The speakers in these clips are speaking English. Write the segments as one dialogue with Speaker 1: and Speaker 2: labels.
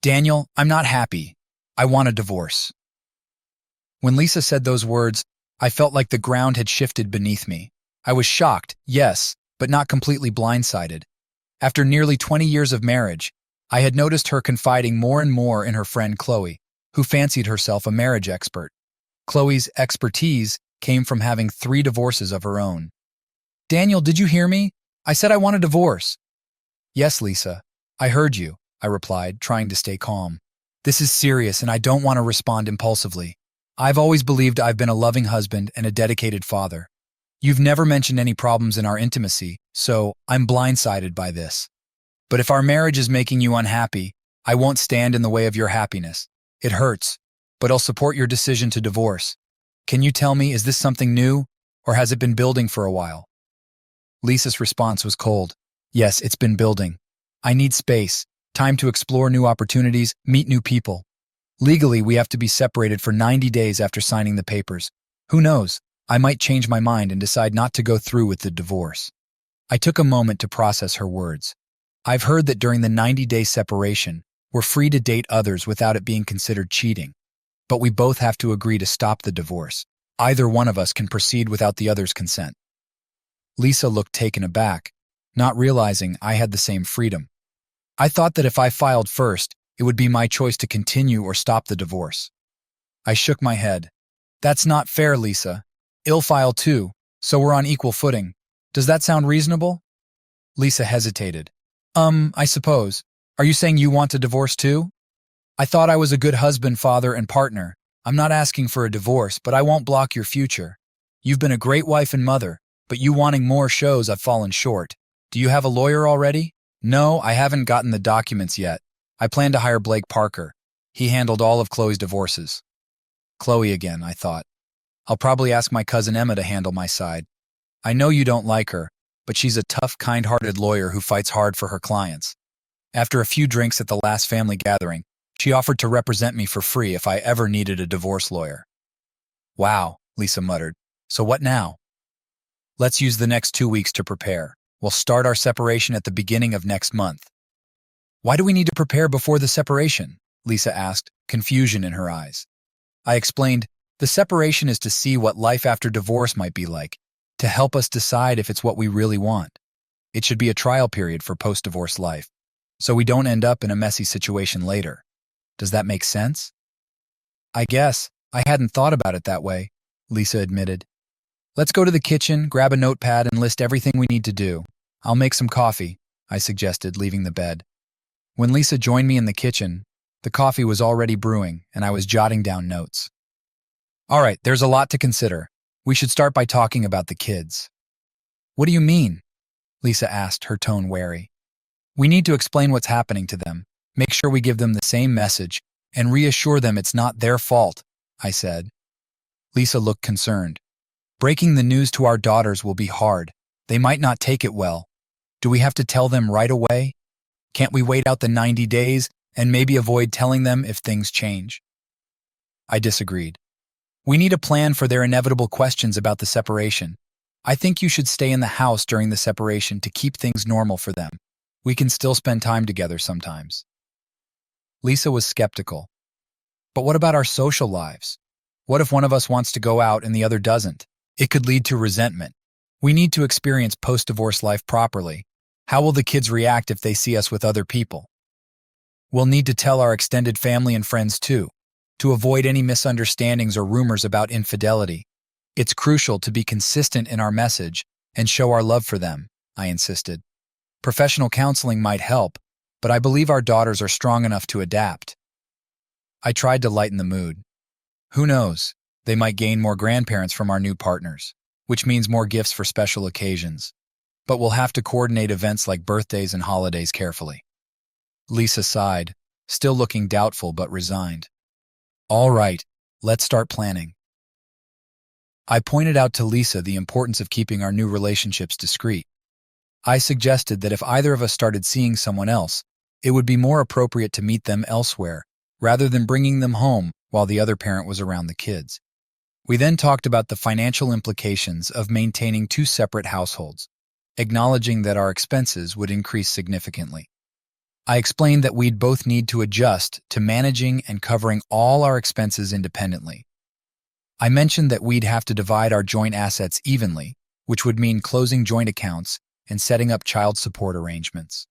Speaker 1: Daniel, I'm not happy. I want a divorce. When Lisa said those words, I felt like the ground had shifted beneath me. I was shocked, yes, but not completely blindsided. After nearly 20 years of marriage, I had noticed her confiding more and more in her friend Chloe, who fancied herself a marriage expert. Chloe's expertise came from having 3 divorces of her own. Daniel, did you hear me? I said I want a divorce. Yes, Lisa, I heard you, I replied, trying to stay calm. This is serious and I don't want to respond impulsively. I've always believed I've been a loving husband and a dedicated father. You've never mentioned any problems in our intimacy, so I'm blindsided by this. But if our marriage is making you unhappy, I won't stand in the way of your happiness. It hurts, but I'll support your decision to divorce. Can you tell me, is this something new, or has it been building for a while? Lisa's response was cold. Yes, it's been building. I need space, time to explore new opportunities, meet new people. Legally, we have to be separated for 90 days after signing the papers. Who knows? I might change my mind and decide not to go through with the divorce. I took a moment to process her words. I've heard that during the 90-day separation, we're free to date others without it being considered cheating. But we both have to agree to stop the divorce. Either one of us can proceed without the other's consent. Lisa looked taken aback, not realizing I had the same freedom. I thought that if I filed first, it would be my choice to continue or stop the divorce. I shook my head. That's not fair, Lisa. I'll file too, so we're on equal footing. Does that sound reasonable? Lisa hesitated. I suppose. Are you saying you want a divorce too? I thought I was a good husband, father, and partner. I'm not asking for a divorce, but I won't block your future. You've been a great wife and mother, but you wanting more shows I've fallen short. Do you have a lawyer already? No, I haven't gotten the documents yet. I plan to hire Blake Parker. He handled all of Chloe's divorces. Chloe again, I thought. I'll probably ask my cousin Emma to handle my side. I know you don't like her, but she's a tough, kind-hearted lawyer who fights hard for her clients. After a few drinks at the last family gathering, she offered to represent me for free if I ever needed a divorce lawyer. Wow, Lisa muttered. So what now? Let's use the next 2 weeks to prepare. We'll start our separation at the beginning of next month. Why do we need to prepare before the separation? Lisa asked, confusion in her eyes. I explained, the separation is to see what life after divorce might be like, to help us decide if it's what we really want. It should be a trial period for post-divorce life, so we don't end up in a messy situation later. Does that make sense? I guess. I hadn't thought about it that way, Lisa admitted. Let's go to the kitchen, grab a notepad, and list everything we need to do. I'll make some coffee, I suggested, leaving the bed. When Lisa joined me in the kitchen, the coffee was already brewing, and I was jotting down notes. All right, there's a lot to consider. We should start by talking about the kids. What do you mean? Lisa asked, her tone wary. We need to explain what's happening to them, make sure we give them the same message, and reassure them it's not their fault, I said. Lisa looked concerned. Breaking the news to our daughters will be hard. They might not take it well. Do we have to tell them right away? Can't we wait out the 90 days and maybe avoid telling them if things change? I disagreed. We need a plan for their inevitable questions about the separation. I think you should stay in the house during the separation to keep things normal for them. We can still spend time together sometimes. Lisa was skeptical. But what about our social lives? What if one of us wants to go out and the other doesn't? It could lead to resentment. We need to experience post-divorce life properly. How will the kids react if they see us with other people? We'll need to tell our extended family and friends too, to avoid any misunderstandings or rumors about infidelity. It's crucial to be consistent in our message and show our love for them, I insisted. Professional counseling might help, but I believe our daughters are strong enough to adapt. I tried to lighten the mood. Who knows? They might gain more grandparents from our new partners, which means more gifts for special occasions. But we'll have to coordinate events like birthdays and holidays carefully. Lisa sighed, still looking doubtful but resigned. All right, let's start planning. I pointed out to Lisa the importance of keeping our new relationships discreet. I suggested that if either of us started seeing someone else, it would be more appropriate to meet them elsewhere, rather than bringing them home while the other parent was around the kids. We then talked about the financial implications of maintaining 2 separate households, acknowledging that our expenses would increase significantly. I explained that we'd both need to adjust to managing and covering all our expenses independently. I mentioned that we'd have to divide our joint assets evenly, which would mean closing joint accounts and setting up child support arrangements.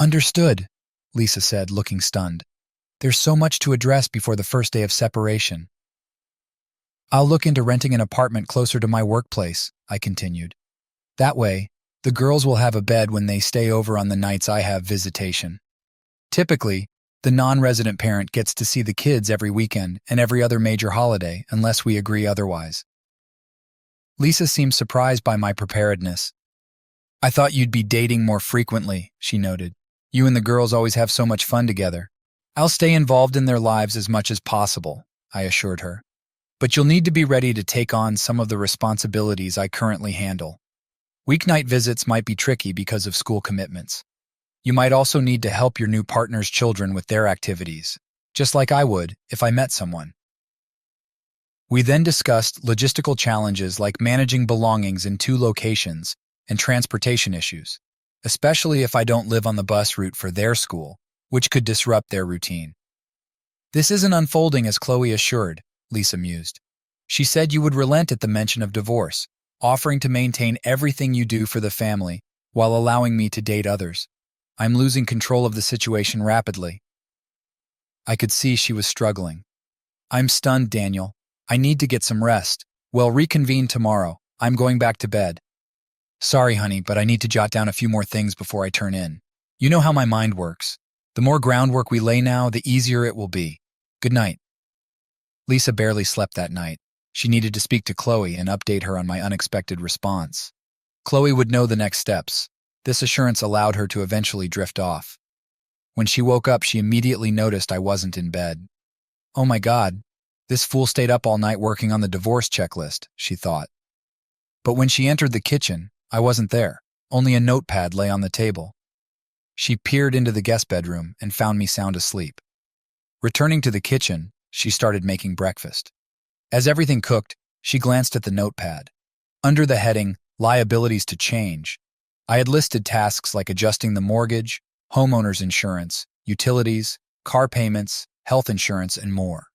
Speaker 1: Understood, Lisa said, looking stunned. There's so much to address before the first day of separation. I'll look into renting an apartment closer to my workplace, I continued. That way, the girls will have a bed when they stay over on the nights I have visitation. Typically, the non-resident parent gets to see the kids every weekend and every other major holiday unless we agree otherwise. Lisa seemed surprised by my preparedness. I thought you'd be dating more frequently, she noted. You and the girls always have so much fun together. I'll stay involved in their lives as much as possible, I assured her. But you'll need to be ready to take on some of the responsibilities I currently handle. Weeknight visits might be tricky because of school commitments. You might also need to help your new partner's children with their activities, just like I would if I met someone. We then discussed logistical challenges like managing belongings in 2 locations and transportation issues, especially if I don't live on the bus route for their school, which could disrupt their routine. This isn't unfolding as Chloe assured, Lisa mused. She said you would relent at the mention of divorce, offering to maintain everything you do for the family while allowing me to date others. I'm losing control of the situation rapidly. I could see she was struggling. I'm stunned, Daniel. I need to get some rest. We'll reconvene tomorrow. I'm going back to bed. Sorry, honey, but I need to jot down a few more things before I turn in. You know how my mind works. The more groundwork we lay now, the easier it will be. Good night. Lisa barely slept that night. She needed to speak to Chloe and update her on my unexpected response. Chloe would know the next steps. This assurance allowed her to eventually drift off. When she woke up, she immediately noticed I wasn't in bed. Oh my God, this fool stayed up all night working on the divorce checklist, she thought. But when she entered the kitchen, I wasn't there. Only a notepad lay on the table. She peered into the guest bedroom and found me sound asleep. Returning to the kitchen, she started making breakfast. As everything cooked, she glanced at the notepad. Under the heading, Liabilities to Change, I had listed tasks like adjusting the mortgage, homeowner's insurance, utilities, car payments, health insurance, and more.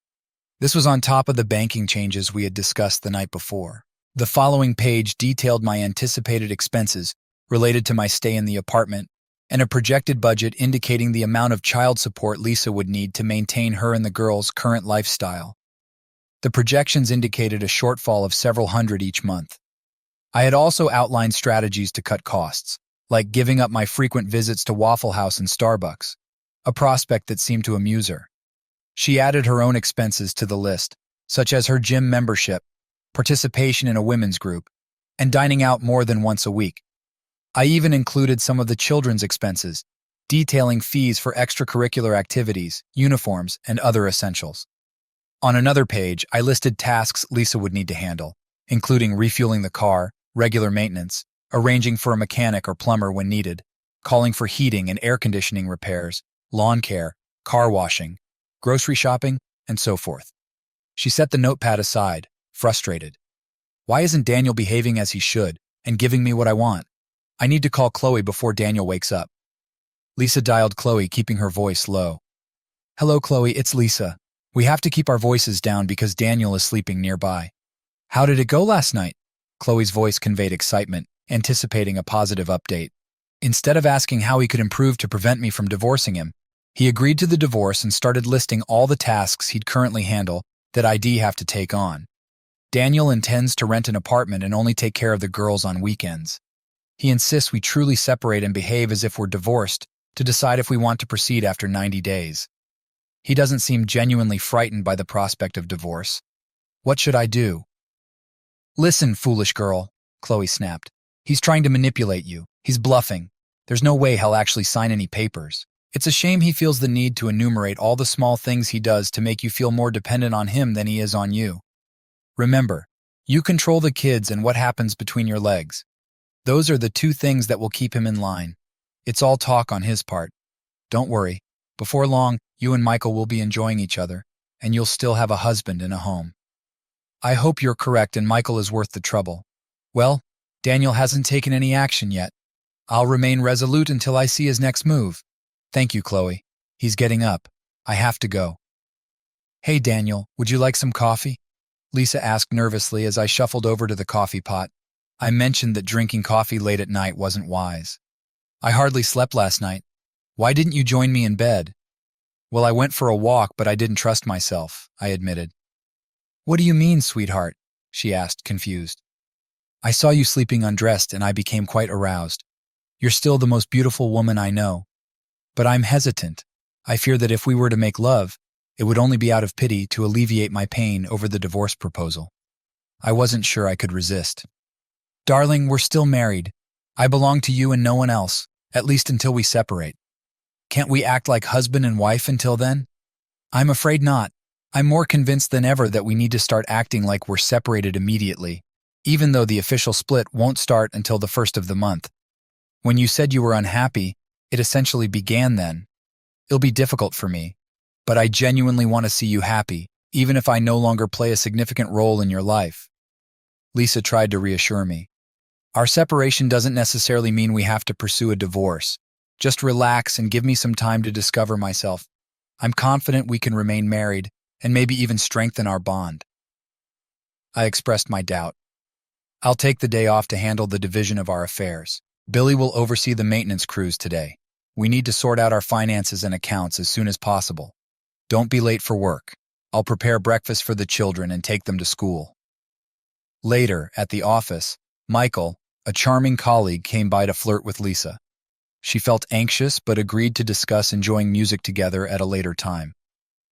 Speaker 1: This was on top of the banking changes we had discussed the night before. The following page detailed my anticipated expenses related to my stay in the apartment and a projected budget indicating the amount of child support Lisa would need to maintain her and the girls' current lifestyle. The projections indicated a shortfall of several hundred each month. I had also outlined strategies to cut costs, like giving up my frequent visits to Waffle House and Starbucks, a prospect that seemed to amuse her. She added her own expenses to the list, such as her gym membership, participation in a women's group, and dining out more than once a week. I even included some of the children's expenses, detailing fees for extracurricular activities, uniforms, and other essentials. On another page, I listed tasks Lisa would need to handle, including refueling the car, regular maintenance, arranging for a mechanic or plumber when needed, calling for heating and air conditioning repairs, lawn care, car washing, grocery shopping, and so forth. She set the notepad aside, frustrated. Why isn't Daniel behaving as he should and giving me what I want? I need to call Chloe before Daniel wakes up. Lisa dialed Chloe, keeping her voice low. Hello, Chloe, it's Lisa. We have to keep our voices down because Daniel is sleeping nearby. How did it go last night? Chloe's voice conveyed excitement, anticipating a positive update. Instead of asking how he could improve to prevent me from divorcing him, he agreed to the divorce and started listing all the tasks he'd currently handle that I'd have to take on. Daniel intends to rent an apartment and only take care of the girls on weekends. He insists we truly separate and behave as if we're divorced to decide if we want to proceed after 90 days. He doesn't seem genuinely frightened by the prospect of divorce. What should I do? Listen, foolish girl, Chloe snapped. He's trying to manipulate you. He's bluffing. There's no way he'll actually sign any papers. It's a shame he feels the need to enumerate all the small things he does to make you feel more dependent on him than he is on you. Remember, you control the kids and what happens between your legs. Those are the 2 things that will keep him in line. It's all talk on his part. Don't worry. Before long, you and Michael will be enjoying each other, and you'll still have a husband and a home. I hope you're correct and Michael is worth the trouble. Well, Daniel hasn't taken any action yet. I'll remain resolute until I see his next move. Thank you, Chloe. He's getting up. I have to go. Hey, Daniel, would you like some coffee? Lisa asked nervously as I shuffled over to the coffee pot. I mentioned that drinking coffee late at night wasn't wise. I hardly slept last night. Why didn't you join me in bed? Well, I went for a walk, but I didn't trust myself, I admitted. What do you mean, sweetheart? She asked, confused. I saw you sleeping undressed and I became quite aroused. You're still the most beautiful woman I know. But I'm hesitant. I fear that if we were to make love, it would only be out of pity to alleviate my pain over the divorce proposal. I wasn't sure I could resist. Darling, we're still married. I belong to you and no one else, at least until we separate. Can't we act like husband and wife until then? I'm afraid not. I'm more convinced than ever that we need to start acting like we're separated immediately, even though the official split won't start until the first of the month. When you said you were unhappy, it essentially began then. It'll be difficult for me, but I genuinely want to see you happy, even if I no longer play a significant role in your life. Lisa tried to reassure me. Our separation doesn't necessarily mean we have to pursue a divorce. Just relax and give me some time to discover myself. I'm confident we can remain married and maybe even strengthen our bond. I expressed my doubt. I'll take the day off to handle the division of our affairs. Billy will oversee the maintenance crews today. We need to sort out our finances and accounts as soon as possible. Don't be late for work. I'll prepare breakfast for the children and take them to school. Later, at the office, Michael, a charming colleague, came by to flirt with Lisa. She felt anxious but agreed to discuss enjoying music together at a later time.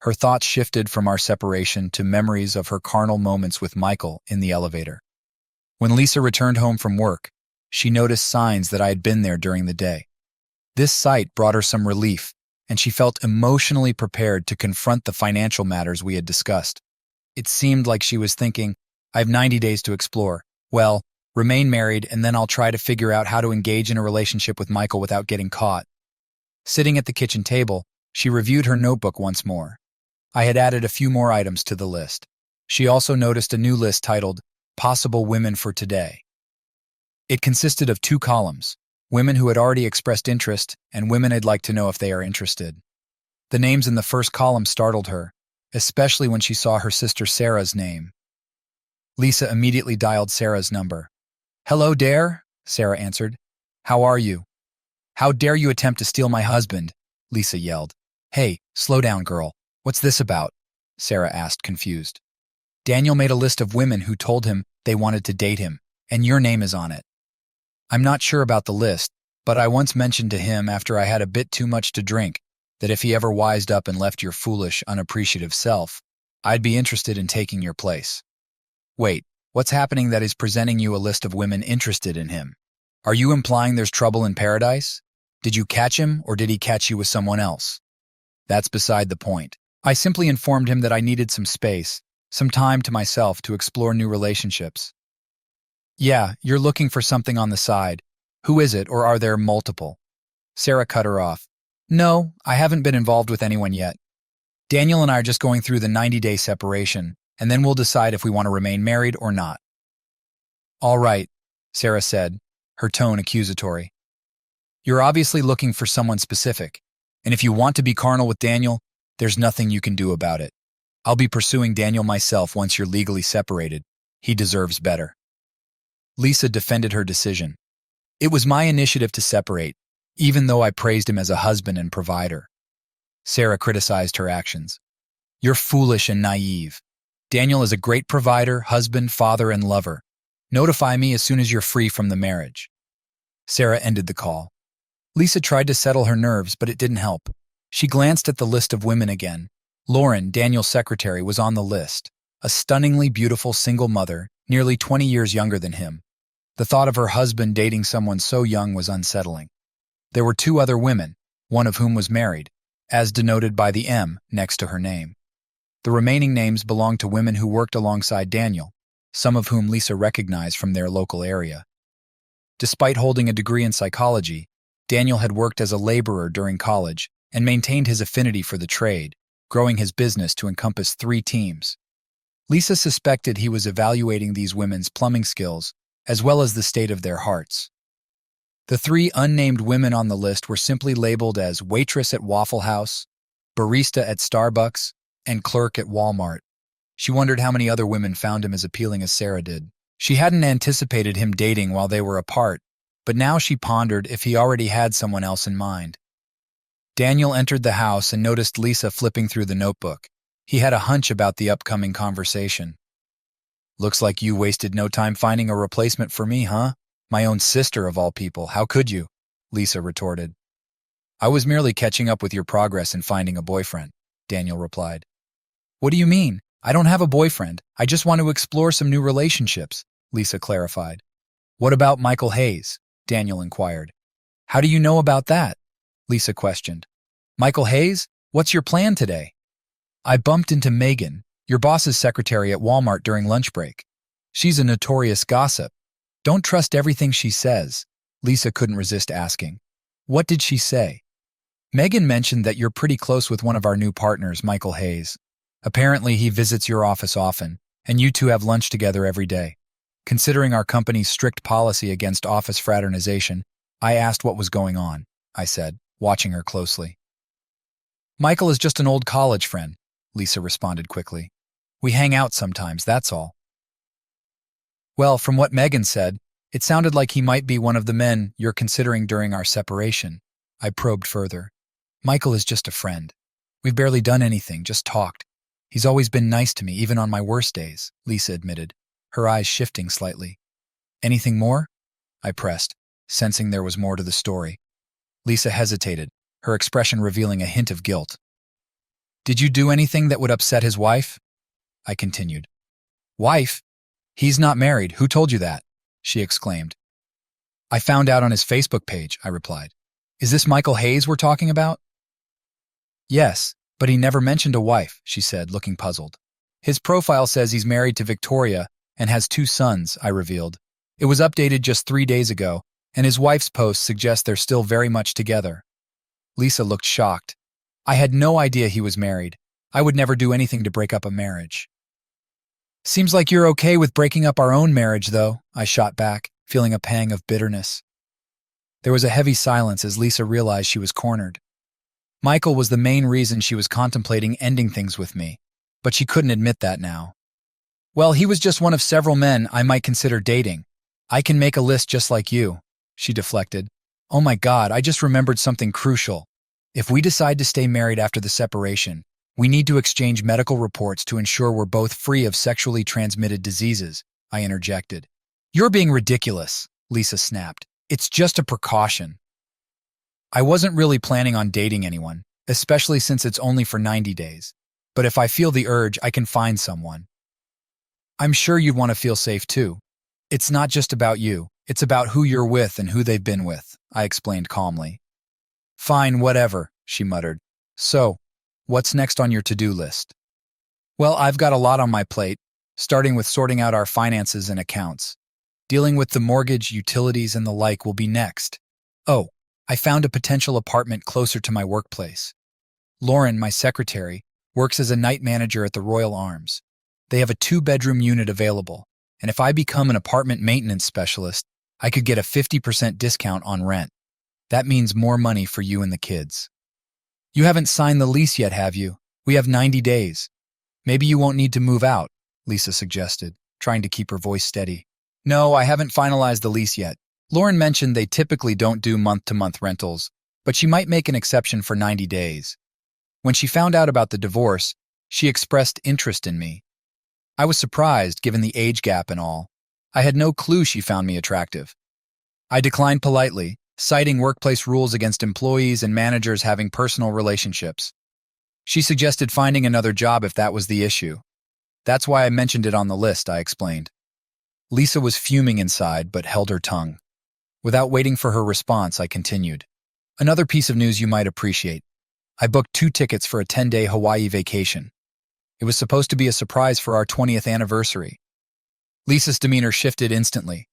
Speaker 1: Her thoughts shifted from our separation to memories of her carnal moments with Michael in the elevator. When Lisa returned home from work, she noticed signs that I had been there during the day. This sight brought her some relief, and she felt emotionally prepared to confront the financial matters we had discussed. It seemed like she was thinking, I have 90 days to explore. Well, remain married, and then I'll try to figure out how to engage in a relationship with Michael without getting caught. Sitting at the kitchen table, she reviewed her notebook once more. I had added a few more items to the list. She also noticed a new list titled, Possible Women for Today. It consisted of 2 columns, women who had already expressed interest and women I'd like to know if they are interested. The names in the first column startled her, especially when she saw her sister Sarah's name. Lisa immediately dialed Sarah's number. Hello, Dare, Sarah answered. How are you? How dare you attempt to steal my husband? Lisa yelled. Hey, slow down, girl. What's this about? Sarah asked, confused. Daniel made a list of women who told him they wanted to date him, and your name is on it. I'm not sure about the list, but I once mentioned to him after I had a bit too much to drink that if he ever wised up and left your foolish, unappreciative self, I'd be interested in taking your place. Wait, what's happening that is presenting you a list of women interested in him? Are you implying there's trouble in paradise? Did you catch him, or did he catch you with someone else? That's beside the point. I simply informed him that I needed some space, some time to myself to explore new relationships. Yeah, you're looking for something on the side. Who is it, or are there multiple? Sarah cut her off. No, I haven't been involved with anyone yet. Daniel and I are just going through the 90-day separation, and then we'll decide if we want to remain married or not. All right, Sarah said, her tone accusatory. You're obviously looking for someone specific, and if you want to be carnal with Daniel, there's nothing you can do about it. I'll be pursuing Daniel myself once you're legally separated. He deserves better. Lisa defended her decision. It was my initiative to separate, even though I praised him as a husband and provider. Sarah criticized her actions. You're foolish and naive. Daniel is a great provider, husband, father, and lover. Notify me as soon as you're free from the marriage. Sarah ended the call. Lisa tried to settle her nerves, but it didn't help. She glanced at the list of women again. Lauren, Daniel's secretary, was on the list, a stunningly beautiful single mother, nearly 20 years younger than him. The thought of her husband dating someone so young was unsettling. There were 2 other women, one of whom was married, as denoted by the M next to her name. The remaining names belonged to women who worked alongside Daniel, some of whom Lisa recognized from their local area. Despite holding a degree in psychology, Daniel had worked as a laborer during college and maintained his affinity for the trade, growing his business to encompass 3 teams. Lisa suspected he was evaluating these women's plumbing skills as well as the state of their hearts. The three unnamed women on the list were simply labeled as waitress at Waffle House, barista at Starbucks, and clerk at Walmart. She wondered how many other women found him as appealing as Sarah did. She hadn't anticipated him dating while they were apart, but now she pondered if he already had someone else in mind. Daniel entered the house and noticed Lisa flipping through the notebook. He had a hunch about the upcoming conversation. "Looks like you wasted no time finding a replacement for me, huh? My own sister, of all people. How could you?" Lisa retorted. "I was merely catching up with your progress in finding a boyfriend," Daniel replied. "What do you mean? I don't have a boyfriend. I just want to explore some new relationships," Lisa clarified. "What about Michael Hayes?" Daniel inquired. "How do you know about that?" Lisa questioned. "Michael Hayes? What's your plan today?" "I bumped into Megan, your boss's secretary at Walmart during lunch break. She's a notorious gossip. Don't trust everything she says," Lisa couldn't resist asking. "What did she say?" "Megan mentioned that you're pretty close with one of our new partners, Michael Hayes. Apparently he visits your office often, and you two have lunch together every day. Considering our company's strict policy against office fraternization, I asked what was going on," I said, watching her closely. "Michael is just an old college friend," Lisa responded quickly. "We hang out sometimes, that's all." "Well, from what Megan said, it sounded like he might be one of the men you're considering during our separation," I probed further. "Michael is just a friend. We've barely done anything, just talked. He's always been nice to me, even on my worst days," Lisa admitted, her eyes shifting slightly. "Anything more?" I pressed, sensing there was more to the story. Lisa hesitated, her expression revealing a hint of guilt. "Did you do anything that would upset his wife?" I continued. "Wife? He's not married. Who told you that?" she exclaimed. "I found out on his Facebook page," I replied. "Is this Michael Hayes we're talking about?" "Yes, but he never mentioned a wife," she said, looking puzzled. "His profile says he's married to Victoria and has 2 sons," I revealed. "It was updated just 3 days ago, and his wife's post suggests they're still very much together." Lisa looked shocked. "I had no idea he was married. I would never do anything to break up a marriage." "Seems like you're okay with breaking up our own marriage, though," I shot back, feeling a pang of bitterness. There was a heavy silence as Lisa realized she was cornered. Michael was the main reason she was contemplating ending things with me, but she couldn't admit that now. "Well, he was just one of several men I might consider dating. I can make a list just like you," she deflected. "Oh my God, I just remembered something crucial. If we decide to stay married after the separation, we need to exchange medical reports to ensure we're both free of sexually transmitted diseases," I interjected. "You're being ridiculous," Lisa snapped. "It's just a precaution." I wasn't really planning on dating anyone, especially since it's only for 90 days. But if I feel the urge, I can find someone. "I'm sure you'd want to feel safe too. It's not just about you, it's about who you're with and who they've been with," I explained calmly. "Fine, whatever," she muttered. "So, what's next on your to-do list?" "Well, I've got a lot on my plate, starting with sorting out our finances and accounts. Dealing with the mortgage, utilities, and the like will be next. Oh, I found a potential apartment closer to my workplace. Lauren, my secretary, works as a night manager at the Royal Arms. They have a 2-bedroom unit available, and if I become an apartment maintenance specialist, I could get a 50% discount on rent. That means more money for you and the kids." "You haven't signed the lease yet, have you? We have 90 days. Maybe you won't need to move out," Lisa suggested, trying to keep her voice steady. "No, I haven't finalized the lease yet. Lauren mentioned they typically don't do month-to-month rentals, but she might make an exception for 90 days. When she found out about the divorce, she expressed interest in me. I was surprised, given the age gap and all. I had no clue she found me attractive. I declined politely, citing workplace rules against employees and managers having personal relationships. She suggested finding another job if that was the issue. "That's why I mentioned it on the list," I explained. Lisa was fuming inside, but held her tongue. Without waiting for her response, I continued. "Another piece of news you might appreciate. I booked 2 tickets for a 10-day Hawaii vacation. It was supposed to be a surprise for our 20th anniversary." Lisa's demeanor shifted instantly.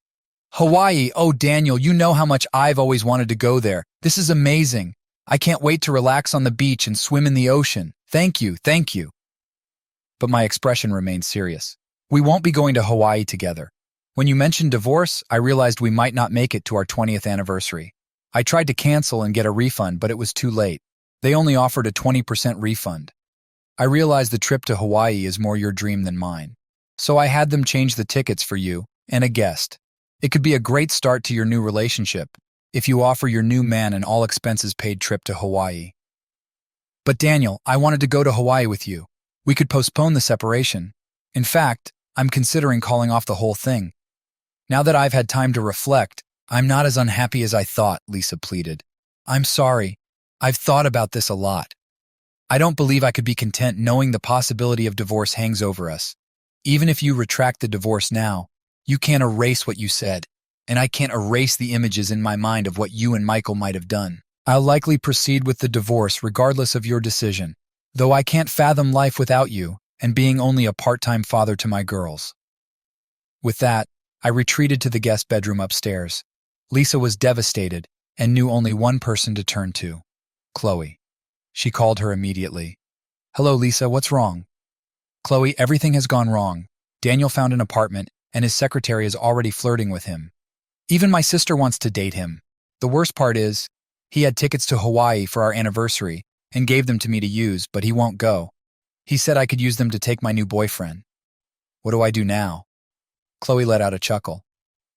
Speaker 1: "Hawaii, oh Daniel, you know how much I've always wanted to go there. This is amazing. I can't wait to relax on the beach and swim in the ocean. Thank you, thank you." But my expression remained serious. "We won't be going to Hawaii together. When you mentioned divorce, I realized we might not make it to our 20th anniversary. I tried to cancel and get a refund, but it was too late. They only offered a 20% refund. I realized the trip to Hawaii is more your dream than mine. So I had them change the tickets for you and a guest. It could be a great start to your new relationship if you offer your new man an all-expenses-paid trip to Hawaii. But Daniel, I wanted to go to Hawaii with you. We could postpone the separation. In fact, I'm considering calling off the whole thing. Now that I've had time to reflect, I'm not as unhappy as I thought, Lisa pleaded. I'm sorry. I've thought about this a lot. I don't believe I could be content knowing the possibility of divorce hangs over us. Even if you retract the divorce now, you can't erase what you said, and I can't erase the images in my mind of what you and Michael might have done. I'll likely proceed with the divorce regardless of your decision, though I can't fathom life without you and being only a part-time father to my girls. With that, I retreated to the guest bedroom upstairs. Lisa was devastated and knew only one person to turn to, Chloe. She called her immediately. Hello, Lisa, what's wrong? Chloe, everything has gone wrong. Daniel found an apartment, and his secretary is already flirting with him. Even my sister wants to date him. The worst part is, he had tickets to Hawaii for our anniversary and gave them to me to use, but he won't go. He said I could use them to take my new boyfriend. What do I do now? Chloe let out a chuckle.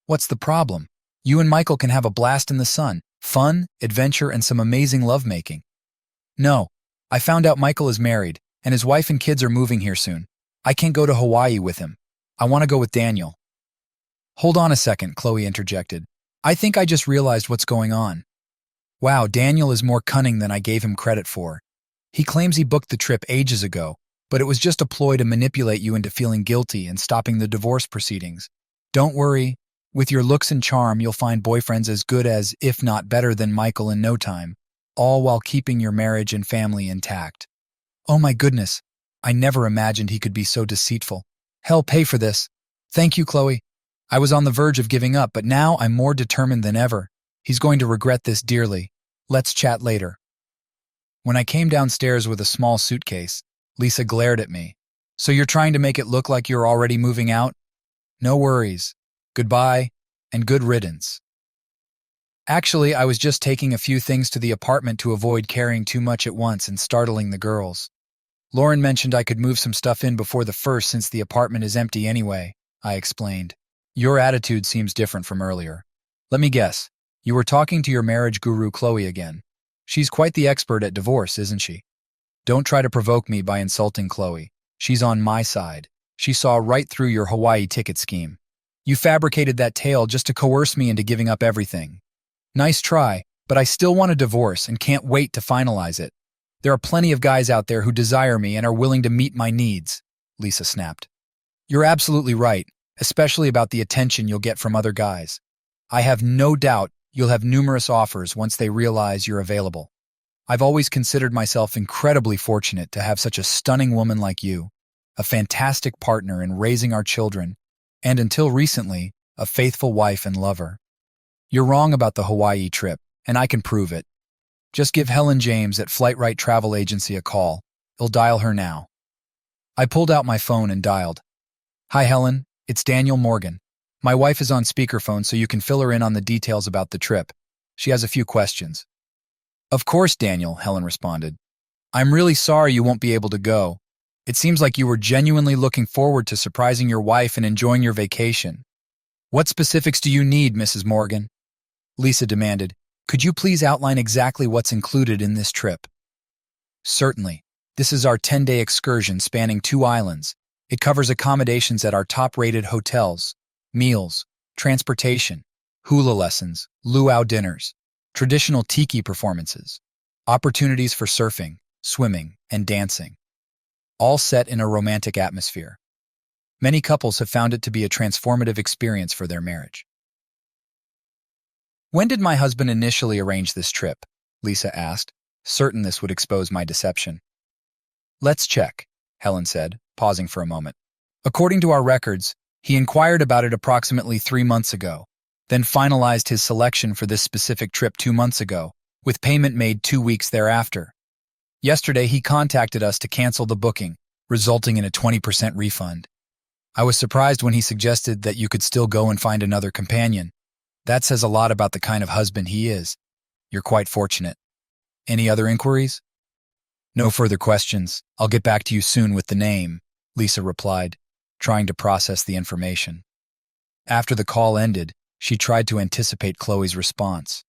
Speaker 1: What's the problem? You and Michael can have a blast in the sun, fun, adventure, and some amazing lovemaking. No, I found out Michael is married, and his wife and kids are moving here soon. I can't go to Hawaii with him. I want to go with Daniel. Hold on a second, Chloe interjected. I think I just realized what's going on. Wow, Daniel is more cunning than I gave him credit for. He claims he booked the trip ages ago, but it was just a ploy to manipulate you into feeling guilty and stopping the divorce proceedings. Don't worry, with your looks and charm, you'll find boyfriends as good as, if not better than Michael in no time, all while keeping your marriage and family intact. Oh my goodness, I never imagined he could be so deceitful. Hell, pay for this. Thank you, Chloe. I was on the verge of giving up, but now I'm more determined than ever. He's going to regret this dearly. Let's chat later. When I came downstairs with a small suitcase, Lisa glared at me. So you're trying to make it look like you're already moving out? No worries. Goodbye, and good riddance. Actually, I was just taking a few things to the apartment to avoid carrying too much at once and startling the girls. Lauren mentioned I could move some stuff in before the 1st since the apartment is empty anyway, I explained. Your attitude seems different from earlier. Let me guess, you were talking to your marriage guru Chloe again. She's quite the expert at divorce, isn't she? Don't try to provoke me by insulting Chloe. She's on my side. She saw right through your Hawaii ticket scheme. You fabricated that tale just to coerce me into giving up everything. Nice try, but I still want a divorce and can't wait to finalize it. There are plenty of guys out there who desire me and are willing to meet my needs, Lisa snapped. You're absolutely right, especially about the attention you'll get from other guys. I have no doubt you'll have numerous offers once they realize you're available. I've always considered myself incredibly fortunate to have such a stunning woman like you, a fantastic partner in raising our children, and until recently, a faithful wife and lover. You're wrong about the Hawaii trip, and I can prove it. Just give Helen James at Flirted Travel Agency a call. He'll dial her now. I pulled out my phone and dialed. Hi, Helen. It's Daniel Morgan. My wife is on speakerphone so you can fill her in on the details about the trip. She has a few questions. Of course, Daniel, Helen responded. I'm really sorry you won't be able to go. It seems like you were genuinely looking forward to surprising your wife and enjoying your vacation. What specifics do you need, Mrs. Morgan? Lisa demanded. Could you please outline exactly what's included in this trip? Certainly. This is our 10-day excursion spanning 2 islands. It covers accommodations at our top-rated hotels, meals, transportation, hula lessons, luau dinners, traditional tiki performances, opportunities for surfing, swimming, and dancing, all set in a romantic atmosphere. Many couples have found it to be a transformative experience for their marriage. When did my husband initially arrange this trip? Lisa asked, certain this would expose my deception. Let's check, Helen said, pausing for a moment. According to our records, he inquired about it approximately 3 months ago, then finalized his selection for this specific trip 2 months ago, with payment made 2 weeks thereafter. Yesterday, he contacted us to cancel the booking, resulting in a 20% refund. I was surprised when he suggested that you could still go and find another companion. That says a lot about the kind of husband he is. You're quite fortunate. Any other inquiries? No further questions. I'll get back to you soon with the name, Lisa replied, trying to process the information. After the call ended, she tried to anticipate Chloe's response.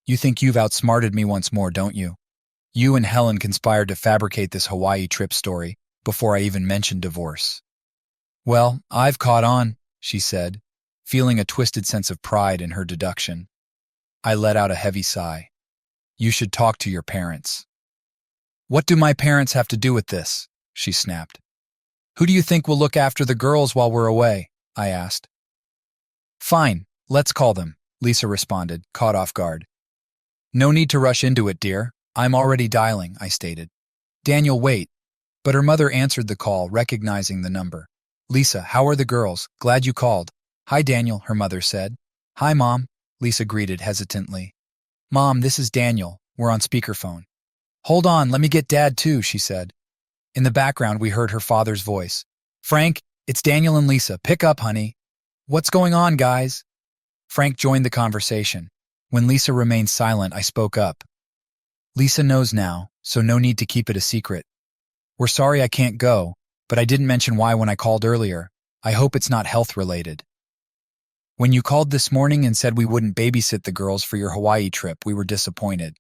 Speaker 1: You think you've outsmarted me once more, don't you? You and Helen conspired to fabricate this Hawaii trip story before I even mentioned divorce. Well, I've caught on, she said, feeling a twisted sense of pride in her deduction. I let out a heavy sigh. You should talk to your parents. What do my parents have to do with this? She snapped. Who do you think will look after the girls while we're away? I asked. Fine, let's call them, Lisa responded, caught off guard. No need to rush into it, dear. I'm already dialing, I stated. Daniel, wait. But her mother answered the call, recognizing the number. Lisa, how are the girls? Glad you called. Hi, Daniel, her mother said. Hi, Mom, Lisa greeted hesitantly. Mom, this is Daniel. We're on speakerphone. Hold on, let me get Dad too, she said. In the background, we heard her father's voice. Frank, it's Daniel and Lisa. Pick up, honey. What's going on, guys? Frank joined the conversation. When Lisa remained silent, I spoke up. Lisa knows now, so no need to keep it a secret. We're sorry I can't go, but I didn't mention why when I called earlier. I hope it's not health-related. When you called this morning and said we wouldn't babysit the girls for your Hawaii trip, we were disappointed.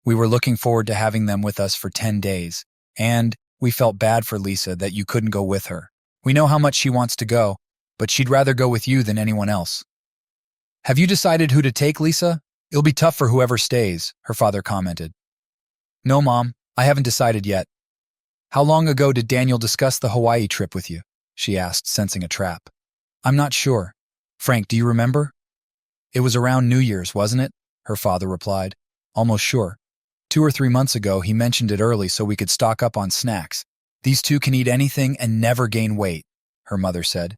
Speaker 1: We were looking forward to having them with us for 10 days, and we felt bad for Lisa that you couldn't go with her. We know how much she wants to go, but she'd rather go with you than anyone else. Have you decided who to take, Lisa? It'll be tough for whoever stays, her father commented. No, Mom, I haven't decided yet. How long ago did Daniel discuss the Hawaii trip with you? She asked, sensing a trap. I'm not sure. Frank, do you remember? It was around New Year's, wasn't it? Her father replied. Almost sure. 2 or 3 months ago, he mentioned it early so we could stock up on snacks. These two can eat anything and never gain weight, her mother said.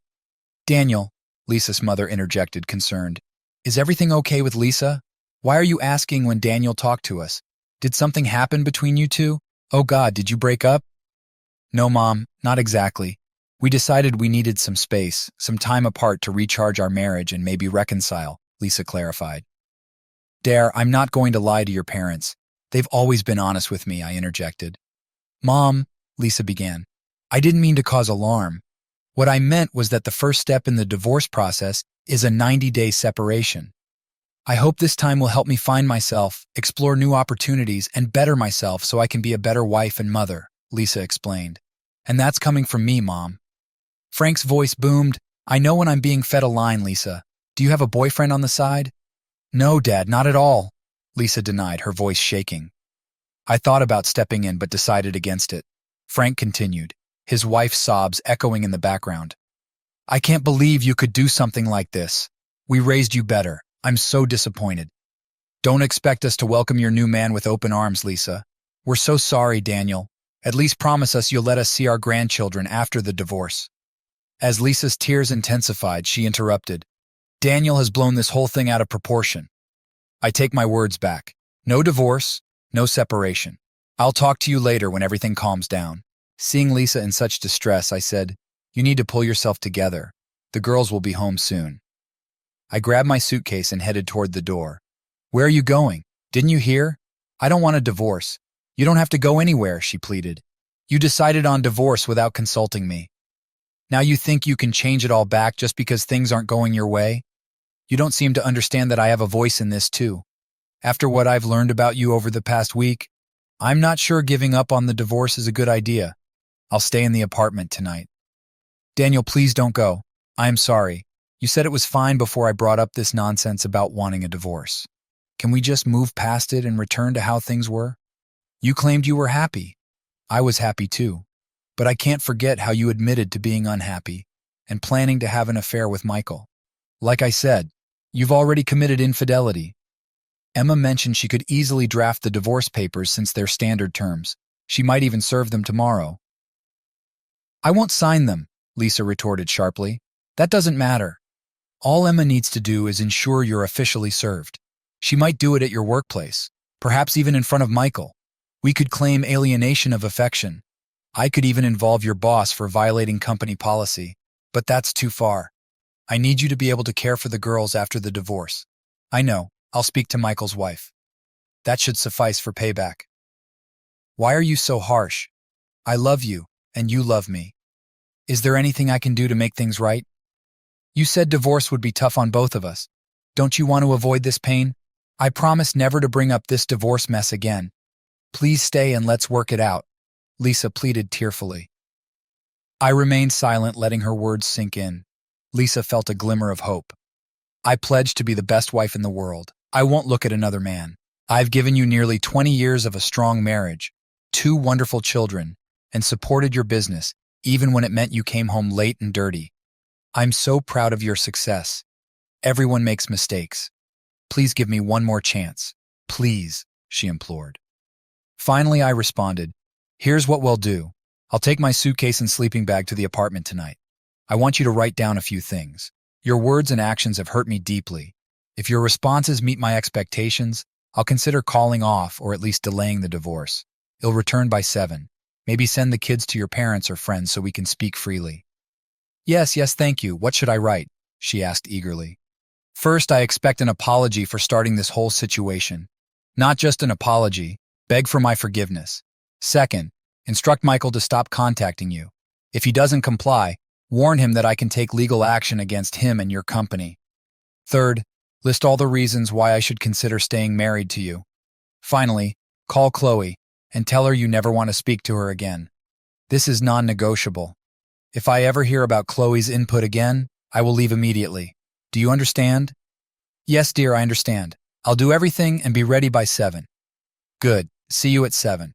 Speaker 1: Daniel, Lisa's mother interjected, concerned. Is everything okay with Lisa? Why are you asking when Daniel talked to us? Did something happen between you two? Oh God, did you break up? No, Mom, not exactly. We decided we needed some space, some time apart to recharge our marriage and maybe reconcile, Lisa clarified. Dare, I'm not going to lie to your parents. They've always been honest with me, I interjected. Mom, Lisa began, I didn't mean to cause alarm. What I meant was that the first step in the divorce process is a 90-day separation. I hope this time will help me find myself, explore new opportunities, and better myself so I can be a better wife and mother, Lisa explained. And that's coming from me, Mom. Frank's voice boomed. I know when I'm being fed a line, Lisa. Do you have a boyfriend on the side? No, Dad, not at all, Lisa denied, her voice shaking. I thought about stepping in but decided against it. Frank continued, his wife's sobs echoing in the background. I can't believe you could do something like this. We raised you better. I'm so disappointed. Don't expect us to welcome your new man with open arms, Lisa. We're so sorry, Daniel. At least promise us you'll let us see our grandchildren after the divorce. As Lisa's tears intensified, she interrupted. Daniel has blown this whole thing out of proportion. I take my words back. No divorce, no separation. I'll talk to you later when everything calms down. Seeing Lisa in such distress, I said, You need to pull yourself together. The girls will be home soon. I grabbed my suitcase and headed toward the door. Where are you going? Didn't you hear? I don't want a divorce. You don't have to go anywhere, she pleaded. You decided on divorce without consulting me. Now you think you can change it all back just because things aren't going your way? You don't seem to understand that I have a voice in this too. After what I've learned about you over the past week, I'm not sure giving up on the divorce is a good idea. I'll stay in the apartment tonight. Daniel, please don't go. I'm sorry. You said it was fine before I brought up this nonsense about wanting a divorce. Can we just move past it and return to how things were? You claimed you were happy. I was happy too. But I can't forget how you admitted to being unhappy and planning to have an affair with Michael. Like I said, you've already committed infidelity. Emma mentioned she could easily draft the divorce papers since they're standard terms. She might even serve them tomorrow. I won't sign them, Lisa retorted sharply. That doesn't matter. All Emma needs to do is ensure you're officially served. She might do it at your workplace, perhaps even in front of Michael. We could claim alienation of affection. I could even involve your boss for violating company policy. But that's too far. I need you to be able to care for the girls after the divorce. I know, I'll speak to Michael's wife. That should suffice for payback. Why are you so harsh? I love you, and you love me. Is there anything I can do to make things right? You said divorce would be tough on both of us. Don't you want to avoid this pain? I promise never to bring up this divorce mess again. Please stay and let's work it out, Lisa pleaded tearfully. I remained silent, letting her words sink in. Lisa felt a glimmer of hope. I pledge to be the best wife in the world. I won't look at another man. I've given you nearly 20 years of a strong marriage, 2 wonderful children, and supported your business, even when it meant you came home late and dirty. I'm so proud of your success. Everyone makes mistakes. Please give me one more chance. Please, she implored. Finally, I responded, here's what we'll do. I'll take my suitcase and sleeping bag to the apartment tonight. I want you to write down a few things. Your words and actions have hurt me deeply. If your responses meet my expectations, I'll consider calling off or at least delaying the divorce. You'll return by 7. Maybe send the kids to your parents or friends so we can speak freely. Yes, thank you. What should I write? She asked eagerly. First, I expect an apology for starting this whole situation. Not just an apology, beg for my forgiveness. Second, instruct Michael to stop contacting you. If he doesn't comply, warn him that I can take legal action against him and your company. Third, list all the reasons why I should consider staying married to you. Finally, call Chloe and tell her you never want to speak to her again. This is non-negotiable. If I ever hear about Chloe's input again, I will leave immediately. Do you understand? Yes, dear, I understand. I'll do everything and be ready by 7. Good. See you at 7.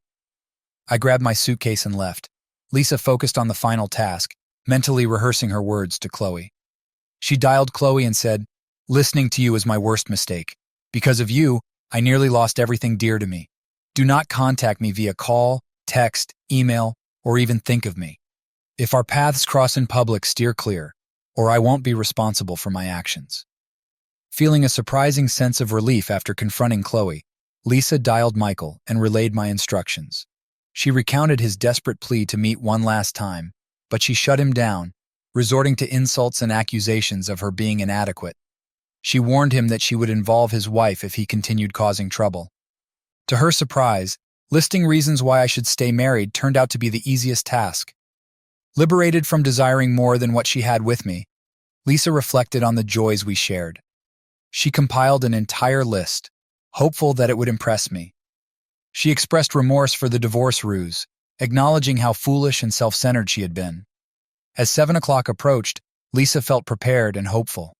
Speaker 1: I grabbed my suitcase and left. Lisa focused on the final task, mentally rehearsing her words to Chloe. She dialed Chloe and said, listening to you is my worst mistake. Because of you, I nearly lost everything dear to me. Do not contact me via call, text, email, or even think of me. If our paths cross in public, steer clear, or I won't be responsible for my actions. Feeling a surprising sense of relief after confronting Chloe, Lisa dialed Michael and relayed my instructions. She recounted his desperate plea to meet one last time, but she shut him down, resorting to insults and accusations of her being inadequate. She warned him that she would involve his wife if he continued causing trouble. To her surprise, listing reasons why I should stay married turned out to be the easiest task. Liberated from desiring more than what she had with me, Lisa reflected on the joys we shared. She compiled an entire list, hopeful that it would impress me. She expressed remorse for the divorce ruse, acknowledging how foolish and self-centered she had been. As 7 o'clock approached, Lisa felt prepared and hopeful.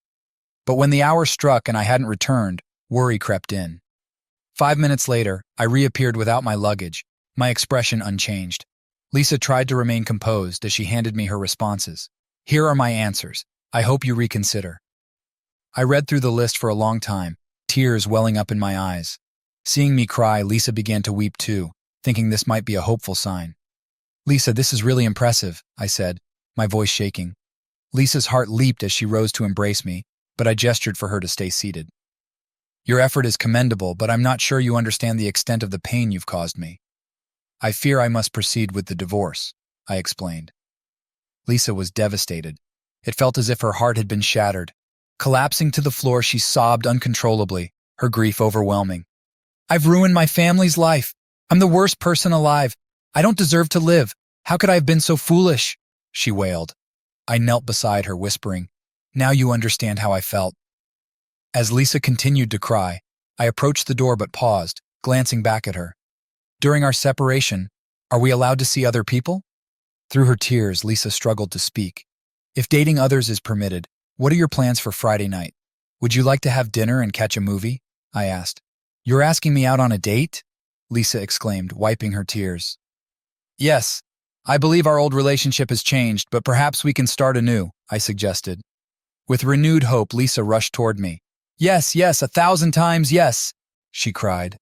Speaker 1: But when the hour struck and I hadn't returned, worry crept in. 5 minutes later, I reappeared without my luggage, my expression unchanged. Lisa tried to remain composed as she handed me her responses. Here are my answers. I hope you reconsider. I read through the list for a long time, tears welling up in my eyes. Seeing me cry, Lisa began to weep too, thinking this might be a hopeful sign. Lisa, this is really impressive, I said, my voice shaking. Lisa's heart leaped as she rose to embrace me, but I gestured for her to stay seated. Your effort is commendable, but I'm not sure you understand the extent of the pain you've caused me. I fear I must proceed with the divorce, I explained. Lisa was devastated. It felt as if her heart had been shattered. Collapsing to the floor, she sobbed uncontrollably, her grief overwhelming. I've ruined my family's life. I'm the worst person alive. I don't deserve to live. How could I have been so foolish? She wailed. I knelt beside her, whispering, now you understand how I felt. As Lisa continued to cry, I approached the door but paused, glancing back at her. During our separation, are we allowed to see other people? Through her tears, Lisa struggled to speak. If dating others is permitted, what are your plans for Friday night? Would you like to have dinner and catch a movie? I asked. You're asking me out on a date? Lisa exclaimed, wiping her tears. Yes, I believe our old relationship has changed, but perhaps we can start anew, I suggested. With renewed hope, Lisa rushed toward me. Yes, 1,000 times yes, she cried.